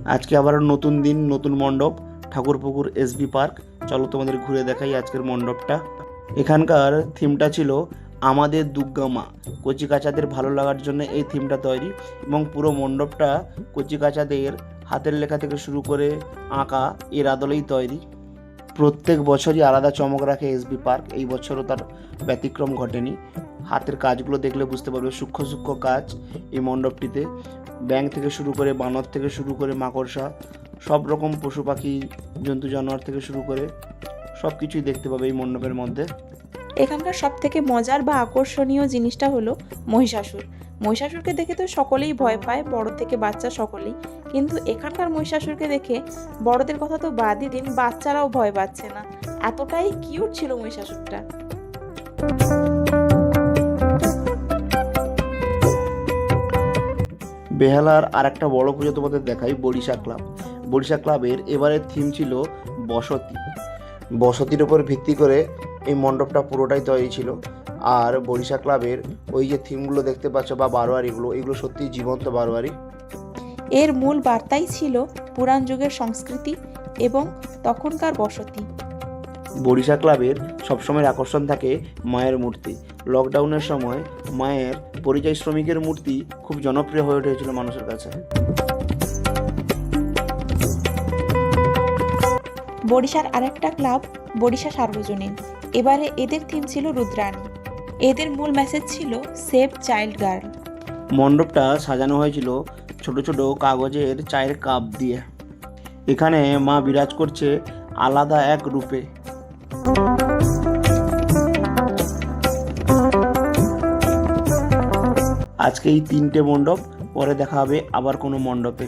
আজকে আবার নতুন দিন, নতুন মণ্ডপ, ঠাকুরপুকুর এসবি পার্ক। চলো তোমাদের ঘুরে দেখাই আজকের মণ্ডপটা। এখানকার থিমটা ছিল আমাদের দুর্গা মা। কচি কাচাদের ভালো লাগার জন্য এই থিমটা তৈরি, এবং পুরো মণ্ডপটা কচি কাচাদের হাতের লেখা থেকে শুরু করে আঁকা এর আদলেই তৈরি। প্রত্যেক বছরই আলাদা চমক রাখে এসবি পার্ক, এই বছরও তার ব্যতিক্রম ঘটেনি। হাতের কাজগুলো দেখলে বুঝতে পারবে, সূক্ষ্ম সূক্ষ্ম কাজ এই মণ্ডপটিতে। ব্যাঙ থেকে শুরু করে বানর থেকে শুরু করে মাকড়সা, সব রকম পশু পাখি, জন্তু জানোয়ার থেকে শুরু করে সব কিছুই দেখতে পাবে এই মণ্ডপের মধ্যে। এখানকার সব থেকে মজার বা আকর্ষণীয় জিনিসটা হলো মহিষাসুর। মহিষাসুরকে দেখে তো সকলেই ভয় পায়, বড় থেকে বাচ্চা সকলেই। কিন্তু এখানকার মহিষাসুরকে দেখে বড়দের কথা তো বাদই দিন, বাচ্চারাও ভয় পাচ্ছে না। এতটাই কিউট ছিল মহিষাসুরটা। বেহালার আর একটা বড় পুজো তোমাদের দেখাই, বরিশা ক্লাব। বরিশা ক্লাবের এবারের থিম ছিল বসতি। বসতির উপর ভিত্তি করে এই মণ্ডপটা পুরোটাই তৈরি ছিল। আর বরিশা ক্লাবের ওই যে থিমগুলো দেখতে পাচ্ছ বা বারোয়ারিগুলো, এগুলো সত্যিই জীবন্ত বারোয়ারি। এর মূল বার্তাই ছিল পুরাণ যুগের সংস্কৃতি এবং তখনকার বসতি। বরিশা ক্লাবের সবসময় আকর্ষণ থাকে মায়ের মূর্তি। লকডাউনের সময় মায়ের পরিযায়ী শ্রমিকের মূর্তি খুব জনপ্রিয় হয়ে উঠেছিল মানুষের কাছে। বরিশার আরেকটা ক্লাব বরিশা সার্বজনীন। এবারে এদের থিম ছিল রুদ্রাণী। এদের মূল মেসেজ ছিল সেভ চাইল্ড গার্ল। মণ্ডপটা সাজানো হয়েছিল ছোট ছোট কাগজের চায়ের কাপ দিয়ে। এখানে মা বিরাজ করছে আলাদা এক রূপে। আজকে এই 3টে মণ্ডপ, পরে দেখা হবে আবার কোনো মণ্ডপে।